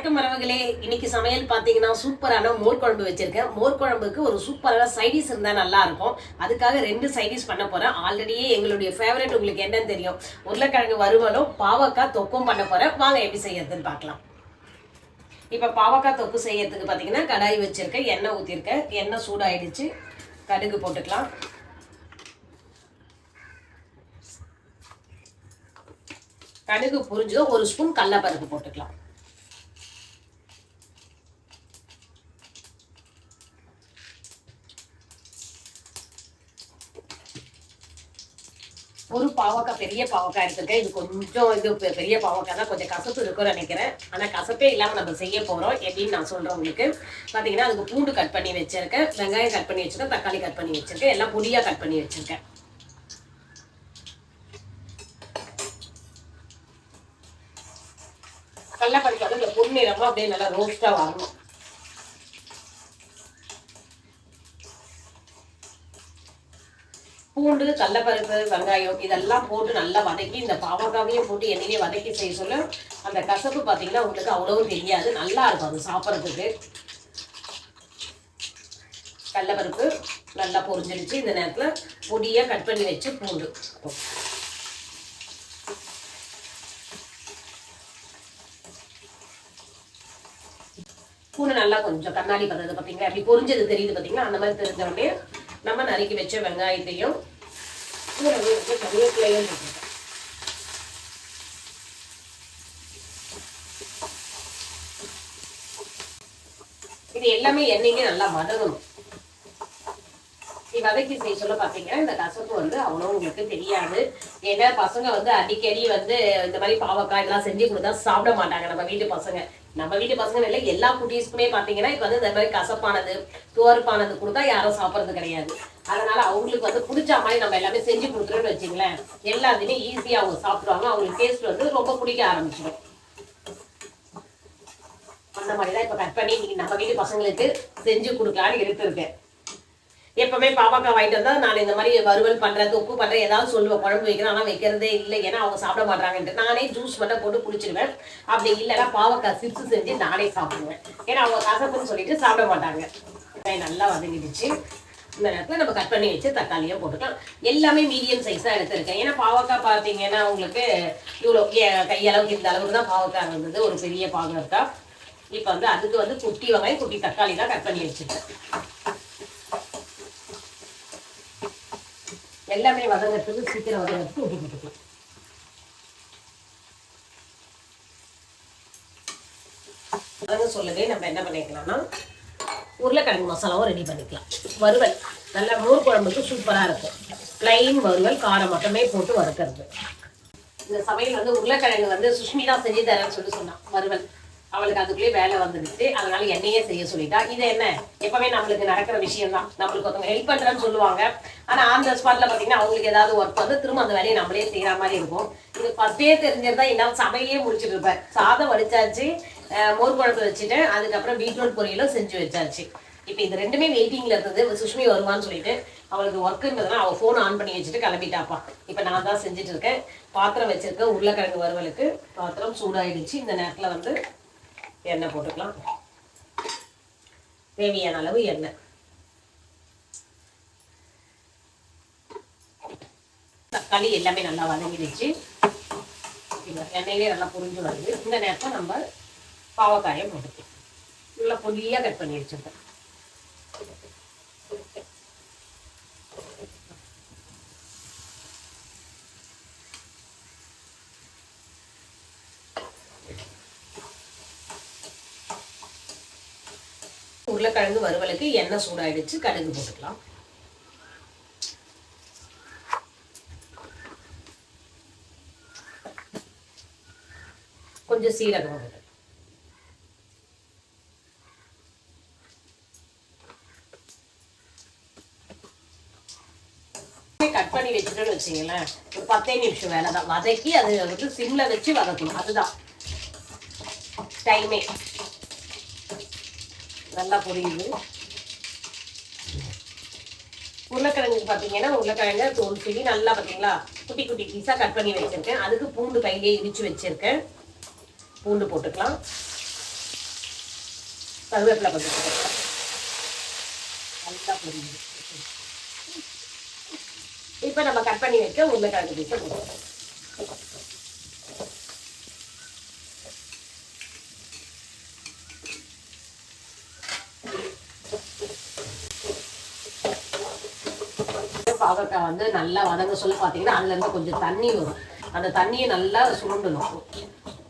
வணக்கம் மரவர்களே. இன்னைக்கு சமையல் பார்த்தீங்கன்னா சூப்பரான மோர் குழம்பு வச்சிருக்கேன். மோர் குழம்புக்கு ஒரு சூப்பரான சைடிஷ் இருந்தால் நல்லா இருக்கும். அதுக்காக 2 சைடிஷ் பண்ண போறேன். ஆல்ரெடியே எங்களுடைய ஃபேவரட் உங்களுக்கு என்னன்னு தெரியும். உருளைக்கிழங்கு வறுவலும் பாவக்காய் தொக்கும் பண்ண போறேன். வாங்க எப்படி செய்யறதுன்னு பார்க்கலாம். இப்போ பாவக்காய் தொக்கு செய்யறதுக்கு பார்த்தீங்கன்னா கடாய் வச்சிருக்கேன், எண்ணெய் ஊற்றிருக்கேன். எண்ணெய் சூடாயிடுச்சு, கடுகு போட்டுக்கலாம். கடுகு புரிஞ்சதும் 1 ஸ்பூன் கடலைப்பருப்பு போட்டுக்கலாம். ஒரு பாவக்காய், பெரிய பாவக்காய் எடுத்துருக்கேன். இது கொஞ்சம் பெரிய பாவக்காய் தான், கொஞ்சம் கசப்பு இருக்கும்னு நினைக்கிறேன். ஆனால் கசப்பே இல்லாமல் நம்ம செய்ய போகிறோம். எப்படின்னு நான் சொல்கிறேன் உங்களுக்கு. பார்த்தீங்கன்னா அதுக்கு பூண்டு கட் பண்ணி வச்சிருக்கேன், வெங்காயம் கட் பண்ணி வச்சிருக்கேன், தக்காளி கட் பண்ணி வச்சிருக்கேன், எல்லாம் பொடியாக கட் பண்ணி வச்சிருக்கேன். கடலைப்பருப்பு வந்து இந்த பொன்னிறமா அப்படியே நல்லா ரோஸ்ட்டாக வரணும். பூண்டு, கடலைப்பருப்பு, வெங்காயம் இதெல்லாம் போட்டு நல்லா வதக்கி, இந்த பாவக்காவையும் போட்டு எண்ணெயிலே வதக்கி செய்ய சொல்ல அந்த கசப்பு பார்த்தீங்கன்னா உங்களுக்கு அவ்வளவும் தெரியாது, நல்லா இருக்கும் அது சாப்பிட்றதுக்கு. கடலைப்பருப்பு நல்லா பொரிஞ்சிடுச்சு. இந்த நேரத்தில் பொடியாக கட் பண்ணி வச்சு பூண்டு, பூண்டு நல்லா கொஞ்சம் கண்ணாடி பதது பார்த்தீங்களா, அப்படி பொரிஞ்சது தெரியுது பார்த்தீங்களா, அந்த மாதிரி தெரிஞ்ச உடனே நம்ம நறுக்கி வச்ச வெங்காயத்தையும் கூடவே வந்து கருவேப்பிலையும் போட்டுருக்கோம். இது எல்லாமே எண்ணெயிலே நல்லா வதங்கணும். வதக்கி செய்ய சொல்ல பார்த்தீங்கன்னா இந்த கசப்பு வந்து அவ்வளோ உங்களுக்கு தெரியாது. ஏன்னா பசங்க வந்து அடிக்கடி வந்து இந்த மாதிரி பாவக்காய் இதெல்லாம் செஞ்சு கொடுத்தா சாப்பிட மாட்டாங்க. நம்ம வீட்டு பசங்க இல்லை, எல்லா குட்டீஸ்க்குமே பார்த்தீங்கன்னா இப்போ வந்து இந்த மாதிரி கசப்பானது துவர்ப்பானது கொடுத்தா யாரும் சாப்பிட்றது கிடையாது. அதனால அவங்களுக்கு வந்து பிடிச்ச மாதிரி நம்ம எல்லாமே செஞ்சு கொடுக்குறோன்னு வச்சுங்களேன், எல்லாத்தையுமே ஈஸியாக அவங்க சாப்பிடுவாங்க. அவங்களுக்கு டேஸ்ட் வந்து ரொம்ப பிடிக்க ஆரம்பிச்சிடும். அந்த மாதிரி தான் இப்போ கட் பண்ணி நம்ம வீட்டு பசங்களுக்கு செஞ்சு கொடுக்கலான்னு எடுத்துருக்கேன். எப்பவுமே பாவக்காய் வாங்கிட்டு வந்தால் நான் இந்த மாதிரி வறுவல் பண்ணுறேன், தொக்கு பண்ணுறேன், ஏதாவது சொல்லுவேன், குழம்பு வைக்கிறேன். ஆனால் வைக்கிறதே இல்லை, ஏன்னா அவங்க சாப்பிட மாட்டாங்கன்ட்டு நானே ஜூஸ் மட்டும் போட்டு குடிச்சிடுவேன். அப்படி இல்லைன்னா பாவக்காய் சிப்ஸ் செஞ்சு நானே சாப்பிடுவேன். ஏன்னா அவங்க கசப்புன்னு சொல்லிட்டு சாப்பிட மாட்டாங்க. நல்லா வதங்கிடுச்சு. இந்த நேரத்தில் நம்ம கட் பண்ணி வச்சு தக்காளியாக போட்டுக்கலாம். எல்லாமே மீடியம் சைஸாக எடுத்துருக்கேன். ஏன்னா பாவக்காய் பார்த்தீங்கன்னா உங்களுக்கு இவ்வளோ கையளவுக்கு இந்த அளவுக்கு தான் பாவக்காய் இருந்தது, ஒரு பெரிய பாவக்காய். இப்போ வந்து அதுக்கு வந்து குட்டி வெங்காயம் குட்டி தக்காளி தான் கட் பண்ணி வச்சுருக்கேன். எல்லாமே வதங்கிறதுக்கு சீக்கிரம் வதங்கிறதுக்கு உப்பு போட்டுக்கலாம். வதங்க சொல்லவே நம்ம என்ன பண்ணிக்கலாம்னா உருளைக்கிழங்கு மசாலாவும் ரெடி பண்ணிக்கலாம். வறுவல் நல்லா மோர் குழம்புக்கு சூப்பராக இருக்கும். பிளைன் வறுவல், காரம் மட்டுமே போட்டு வறுக்கிறது. இந்த சமையல் வந்து உருளைக்கிழங்கு வந்து சுஷ்மிதா செஞ்சு தரேன்னு சொன்னான் வறுவல். அவளுக்கு அதுக்குள்ளேயே வேலை வந்துடுச்சு, அதனால என்னையே செய்ய சொல்லிட்டா. இது என்ன எப்பவுமே நம்மளுக்கு நடக்கிற விஷயம் தான். நம்மளுக்கு ஒருத்தவங்க ஹெல்ப் பண்றேன்னு சொல்லுவாங்க, ஆனா அந்த ஸ்பாட்ல பாத்தீங்கன்னா அவங்களுக்கு ஏதாவது ஒர்க் வந்து திரும்ப அந்த வேலையை நம்மளே செய்யற மாதிரி இருக்கும். இது ஃபர்ஸ்டே தெரிஞ்சிருந்தா என்னால் சமையலே முடிச்சுட்டு இருப்பேன். சாதம் வடிச்சாச்சு, மோர் குழம்பு வச்சுட்டேன், அதுக்கப்புறம் பீட்ரூட் பொரியலும் செஞ்சு வச்சாச்சு. இப்போ இது ரெண்டுமே வெயிட்டிங்ல இருந்தது. சுஷ்மி வருவான்னு சொல்லிட்டு அவளுக்கு ஒர்க்குன்றதுனால அவள் ஃபோன் ஆன் பண்ணி வச்சுட்டு கிளம்பிட்டாப்பா. இப்போ நான் தான் செஞ்சுட்டு இருக்கேன். பாத்திரம் வச்சிருக்கேன் உருளைக்கிழங்கு வறுவலுக்கு. பாத்திரம் சூடாயிடுச்சு. இந்த நேரத்தில் வந்து எண்ணெய் போட்டுக்கலாம். தேவையான அளவு எண்ணெய். தக்காளி எல்லாமே நல்லா வதங்கிடுச்சு. எண்ணெயிலே நல்லா புரிஞ்சு வருது. இந்த நேரத்தில் நம்ம பாவக்காயை போட்டுக்கலாம். நல்லா பொடியாக கட் பண்ணி வச்சுருக்கேன். உருளைக்கிழங்கு வறுவலுக்கு எண்ணெய் சூடாயிடுச்சு, கடுகு போட்டுக்கலாம். கொஞ்சம் சீரகம் போட்டு கட் பண்ணி வச்சுட்டோன்னு வச்சிங்களேன், ஒரு 10 நிமிஷம் வேலை தான். வதக்கி அது வந்து சிம்ல வச்சு வதக்கணும், அதுதான் டைமே. நல்லா புரியுது. உருளைக்கிழங்கு பார்த்தீங்கன்னா உருளைக்கிழங்கு தோல் சீவி நல்லா பார்த்தீங்களா குட்டி குட்டி பீஸாக கட் பண்ணி வச்சுருக்கேன். அதுக்கு பூண்டு கையிலே இடித்து வச்சுருக்கேன். பூண்டு போட்டுக்கலாம். கருவேப்பிலை கொஞ்சம் நல்லா பொரியுது. இப்போ நம்ம கட் பண்ணி வைக்க உருளைக்கிழங்கு பீஸை போடுவோம். பாகக்காய் வந்து நல்லா வதங்க சொல்ல பார்த்தீங்கன்னா அதுல இருந்து கொஞ்சம் தண்ணி வரும். அந்த தண்ணியை நல்லா சுருண்டணும்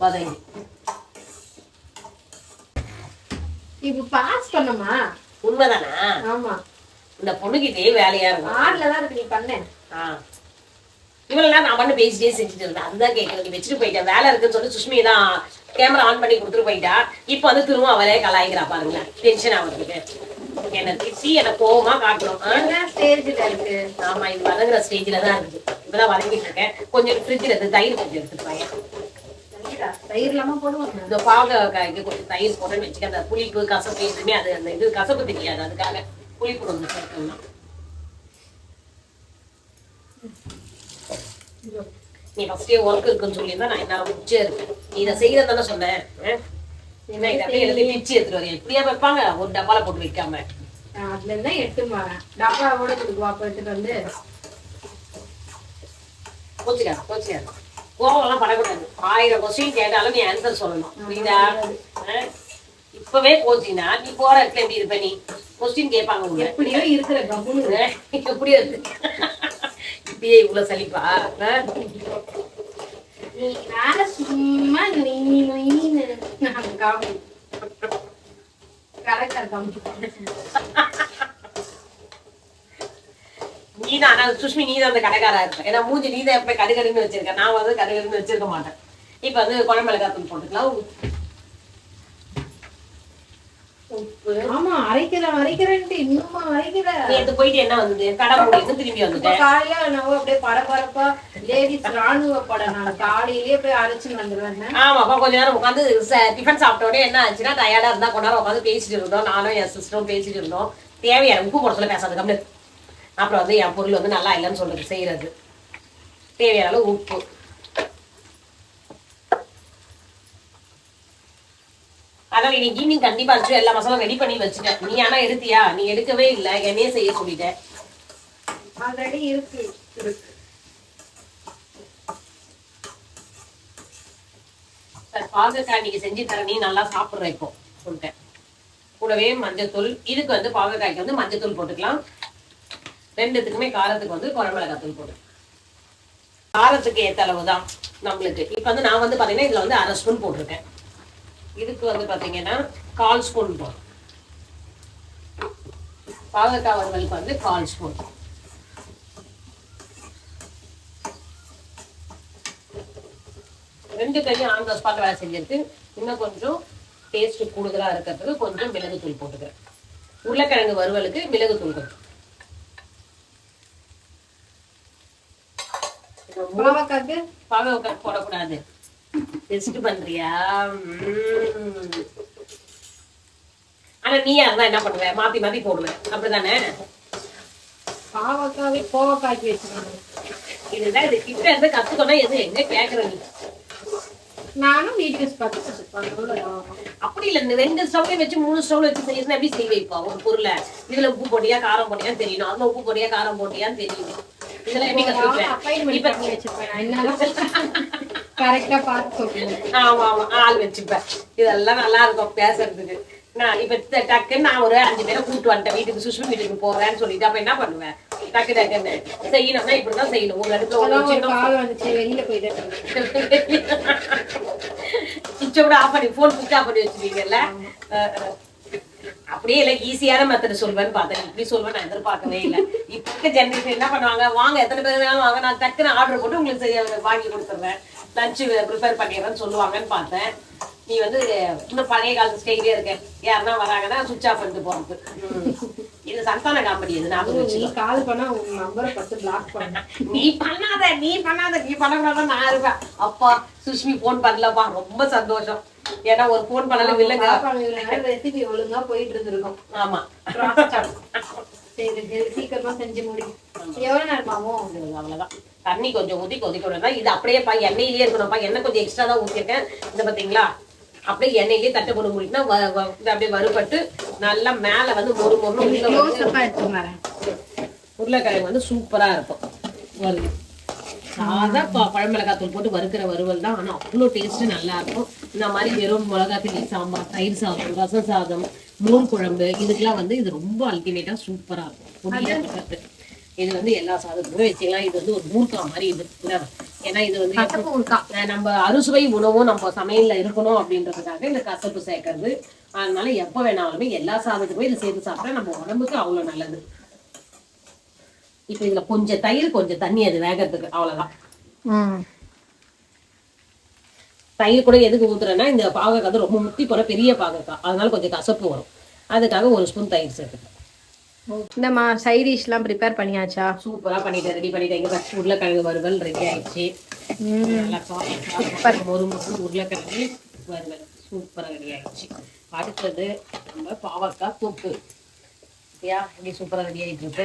வதங்கி. இப்ப பாஸ் பண்ணமா உண்மைதானா? ஆமா. இந்த பொண்ணுக்கு இதே வேலையா இருக்கும். ஆட்லதான் இருக்கு நீ பண்ணேன். இவளெல்லாம் நான் பண்ண பேசிட்டே செஞ்சுட்டு இருந்தேன். அதுதான் கேட்கறது. நீ வச்சுட்டு போயிட்டேன் வேலை இருக்குன்னு சொல்லி சுஷ்மி தான் கேமரா ஆன் பண்ணி கொடுத்துட்டு போயிட்டா. இப்ப வந்து திரும்ப அவளே கலாய்க்கிறா பாருங்களேன். டென்ஷன் ஆகுறதுக்கு என்ன திட்டி என்ன கோவமா காட்டணும். ஸ்டேஜ்ல இருக்கு. ஆமா இது வதங்குற ஸ்டேஜ்ல தான் இருக்கு. இப்பதான் வதங்கிட்டு இருக்கேன். கொஞ்சம் ஃப்ரிட்ஜ்ல இருந்து தயிர் கொஞ்சம் எடுத்துப்பாங்க. தயிர் இல்லாம போடுவாங்க. இந்த பாகக்காய்க்கு கொஞ்சம் தயிர் போட்டேன்னு வச்சுக்க அந்த புளிப்பு கசப்பு எதுவுமே அது அந்த இது கசப்பு தெரியாது. அதுக்காக புளிப்பு கொஞ்சம் சேர்க்கணும். நீ ஃபர்ஸ்டே ஒர்க் இருக்குன்னு சொல்லியிருந்தா நான் என்ன முடிச்சே இருக்கேன். நீ இதை செய்யறதானே சொன்னேன். என்ன இதை அப்படியே எழுதி பிச்சு எடுத்துட்டு வரேன். இப்படியா வைப்பாங்க ஒரு டப்பால போட்டு வைக்காம. அதுல இருந்தா எடுத்து வரேன். டப்பாவோட கொடுக்குவா எடுத்துட்டு வந்து. கோச்சிக்காது கோவம்லாம் படக்கூடாது. 1000 கொஸ்டின் கேட்டாலும் நீ ஆன்சர் சொல்லணும். புரியுதா? இப்பவே கோச்சினா நீ போற இடத்துல எப்படி இருப்ப? நீ கொஸ்டின் கேட்பாங்க எப்படியோ இருக்கிற கம்முன்னு எப்படியோ இருக்கு. இப்படியே இவ்வளவு சலிப்பா? நீ வேற சும்மா நீதான் சுஷ்மி நீதான் அந்த கடைக்காரா இருப்ப. ஏன்னா மூஞ்சி நீதான் எப்ப கடுகடுன்னு வச்சிருக்க. நான் வந்து கடுகடுன்னு வச்சிருக்க மாட்டேன். இப்ப வந்து குழம்பு மிளகாத்தூள் போட்டுக்கலாம். ஆமா அரைக்கிறேன்ட்டு இன்னுமா அரைக்கிற. நேத்து போயிட்டு என்ன வந்தது? கடை மூடிட்டு திரும்பி வந்துட்டேன். காலையில நான் அப்படியே பரபரப்பா லேடிஸ் ராணுவ படம் நான் காலையிலேயே போய் அரைச்சு வந்துருவேன். ஆமாப்பா கொஞ்ச நேரம் உட்காந்து டிஃபன் சாப்பிட்ட உடனே என்ன ஆச்சுன்னா டயர்டா இருந்தா கொஞ்ச நேரம் உட்காந்து பேசிட்டு இருந்தோம். நானும் என் சிஸ்டரும் பேசிட்டு இருந்தோம். தேவையான உப்பு போட சொல்ல பேசாது கம்னு. அப்புறம் வந்து என் பொருள் வந்து நல்லா இல்லைன்னு சொல்றது செய்யறது. தேவையான அளவு உப்பு. அதான் இன்னைக்கு ஈவினிங் கண்டிப்பா அடிச்சு எல்லா மசாலும் ரெடி பண்ணி வச்சுட்டேன். நீ ஆனா எடுத்தியா? நீ எடுக்கவே இல்லை. என்னையே செய்ய சொல்லிட்டேன். ஆல்ரெடி இருக்கு. பாகக்காய் நீங்க செஞ்சு தர நீ நல்லா சாப்பிடுற இப்போ சொல்லிட்டேன். கூடவே மஞ்சத்தூள். இதுக்கு வந்து பாகக்காய்க்கு வந்து மஞ்சத்தூள் போட்டுக்கலாம். ரெண்டுத்துக்குமே காரத்துக்கு வந்து குழம்பு மிளகாத்தூள் போட்டு காரத்துக்கு ஏற்ற அளவு தான் நம்மளுக்கு. இப்ப வந்து நான் வந்து பாத்தீங்கன்னா இதுல வந்து 1/2 ஸ்பூன் போட்டிருக்கேன். இதுக்கு வந்து பாத்தீங்கன்னா 1/4 ஸ்பூன் போடும். பாகக்காய் வறுவலுக்கு வந்து 1/4 ஸ்பூன். ரெண்டு கையும் ஆன் த ஸ்பாட் வேலை செஞ்சிருக்கு. இன்னும் கொஞ்சம் டேஸ்ட் கூடுதலா இருக்கிறதுக்கு கொஞ்சம் மிளகுத்தூள் போட்டுக்கிறேன். உருளைக்கிழங்கு வறுவலுக்கு மிளகுத்தூள் கொஞ்சம். பாகக்காய் போடக்கூடாது. டெஸ்ட் பண்றியா? ஆனா நீயா இருந்தா என்ன பண்ணுவ? மாத்தி மாத்தி போடுவேன். அப்படிதானே? பாவக்காவே கோவக்காய்க்கு வச்சுக்கணும். இதுதான் இது கிட்ட இருந்து கத்துக்கணும். எது எங்க கேக்குற நீ? நானும் வீட்டுக்கு அப்படி இல்ல. 2 ஸ்டவ்ல வச்சு 3 ஸ்டவ்ல வச்சு செய்யணும். எப்படி செய்ய வைப்பா ஒரு பொருளை? இதுல உப்பு போட்டியா காரம் போட்டியான்னு தெரியணும். அதுல உப்பு போட்டியா காரம் போட்டியான்னு தெரியணும். இதெல்லாம் எப்படி கரெக்டா பார்த்து சொல்றேன். ஆமா ஆமா ஆள் வச்சுப்பேன். இதெல்லாம் நல்லா இருக்கும் பேசுறதுக்கு. நான் இப்ப டக்குன்னு நான் ஒரு 5 பேரை கூப்பிட்டு வந்துட்டேன் வீட்டுக்கு. சுஷ்மி வீட்டுக்கு போறேன்னு சொல்லிட்டு அப்ப என்ன பண்ணுவேன்? டக்கு டக்குன்னு செய்யணும்னா இப்படிதான் செய்யணும். ஒரு இடத்துல வெளியில போயிட்டு சுவிட்சை கூட ஆஃப் பண்ணி போன் சுவிட்ச் ஆஃப் பண்ணி வச்சிருக்கீங்கல்ல. அப்படியே இல்லை ஈஸியான மெத்தட் சொல்வேன்னு பார்த்தேன். இப்படி சொல்வேன் நான் எதிர்பார்க்கவே இல்லை. இப்ப இருக்க ஜென்ரேஷன் என்ன பண்ணுவாங்க? வாங்க எத்தனை பேர் வேணாலும் வாங்க, நான் டக்குன்னு ஆர்டர் போட்டு உங்களுக்கு வாங்கி கொடுத்துருவேன், லஞ்சு ப்ரிப்பேர் பண்ணிடுறேன்னு சொல்லுவாங்கன்னு பார்த்தேன். நீ வந்து இன்னும் பழைய காலத்து ஸ்டைலே இருக்க. யாருன்னா வராங்கன்னா சுவிட்ச் ஆஃப் பண்ணிட்டு போறது. இது சந்தான காமெடி. இது நான் கால் பண்ணா உங்க நம்பரை ஃபர்ஸ்ட் பிளாக் பண்ண. நீ பண்ணாத நீ பண்ணக்கூடாதான் நான் இருப்பேன். அப்பா சுஷ்மி போன் பண்ணலப்பா, ரொம்ப சந்தோஷம். ஏன்னா ஒரு போன் பண்ணல இல்லைங்க. ரெசிபி ஒழுங்கா போயிட்டு இருந்திருக்கும். ஆமா சீக்கிரமா செஞ்சு முடியும். எவ்வளவு நேரமாவும் அவ்வளவுதான். தண்ணி கொஞ்சம் ஊத்தி கொதிக்க விடணும். இது அப்படியே எண்ணெயிலேயே இருக்கணும்ப்பா. எண்ணெய் கொஞ்சம் எக்ஸ்ட்ரா தான் ஊத்திருக்கேன். இந்த பாத்தீங்களா அப்படியே எண்ணெயிலேயே தட்டை போட்டு மூடினா அப்படியே வறுபட்டு நல்லா மேல வந்து மொறு மொறு உருளைக்கிழங்கு வந்து சூப்பரா இருக்கும். வருது சாதா பழமிளகாய் தூள் போட்டு வறுக்கிற வறுவல் தான். ஆனா அவ்வளோ டேஸ்ட் நல்லா இருக்கும். இந்த மாதிரி வெறும் மிளகாத்தூள் சாம்பார், தயிர் சாதம், ரசம் சாதம், மோர் குழம்பு இதுக்கெல்லாம் வந்து இது ரொம்ப அல்டிமேட்டா சூப்பரா இருக்கும். இது வந்து எல்லா சாதத்துக்குமே வச்சுக்கலாம். இது வந்து ஒரு மூர்க்கா மாதிரி இது. ஏன்னா இது வந்து நம்ம அறுசுவை உணவும் நம்ம சமையல்ல இருக்கணும் அப்படின்றதுக்காக இந்த கசப்பு சேர்க்கறது. அதனால எப்ப வேணாலுமே எல்லா சாதத்துக்குமே இதை சேர்த்து சாப்பிட்டா நம்ம உடம்புக்கு அவ்வளவு நல்லது. இப்ப இதுல கொஞ்சம் தயிர் கொஞ்சம் தண்ணி அது வேகறதுக்கு அவ்வளவுதான். தயிர் கூட எதுக்கு ஊத்துறேன்னா இந்த பாகக்காய் வந்து ரொம்ப முத்தி போற பெரிய பாகக்காய், அதனால கொஞ்சம் கசப்பு வரும். அதுக்காக ஒரு ஸ்பூன் தயிர் சேர்த்துக்கேன். இந்தமா சைட் டிஷ் எல்லாம் ப்ரிப்பேர் பண்ணியாச்சா? சூப்பரா பண்ணிட்டேன், ரெடி பண்ணிட்டேன். இங்க ஃபர்ஸ்ட் உருளைக்கிழங்கு வறுவல் ரெடி ஆயிடுச்சு. ஒரு முறை உருளைக்கிழங்கு வறுவல் சூப்பரா ரெடி ஆயிடுச்சு. அடுத்தது நம்ம பாவக்காய் தொக்கு. சூப்பரா ரெடி ஆயிட்டு இருக்கு.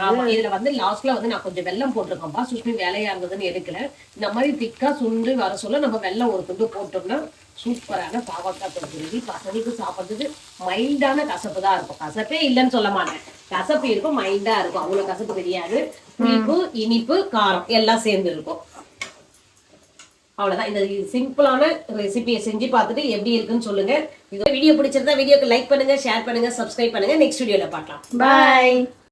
ஆமா, இதுல வந்து லாஸ்ட்ல வந்து நான் கொஞ்சம் வெல்லம் போட்டிருக்கேன்ப்பா. சுஷ்மி வேலையா இருந்ததுன்னு எடுக்கல. இந்த மாதிரி திக்கா சுண்டு வர சொல்ல நம்ம வெல்லம் ஒரு துண்டு போட்டோம்னா சூப்பரான பாவக்காய் தொக்கு ரெடி. பசங்களுக்கு சாப்பிட்றதுக்கு மைல்டான கசப்பு தான் இருக்கும். கசப்பே இல்லைன்னு சொல்ல மாட்டேன், கசப்பு இருக்கும், மைல்டா இருக்கும். அவ்வளவு கசப்பு தெரியாது. புளிப்பு, இனிப்பு, காரம் எல்லாம் சேர்ந்து இருக்கும். அவ்வளவுதான். இந்த சிம்பிளான ரெசிபியை செஞ்சு பார்த்துட்டு எப்படி இருக்குன்னு சொல்லுங்க. இந்த வீடியோ பிடிச்சிருந்தா வீடியோக்கு லைக் பண்ணுங்க, ஷேர் பண்ணுங்க, சப்ஸ்கிரைப் பண்ணுங்க. நெக்ஸ்ட் வீடியோல பார்க்கலாம். பாய்.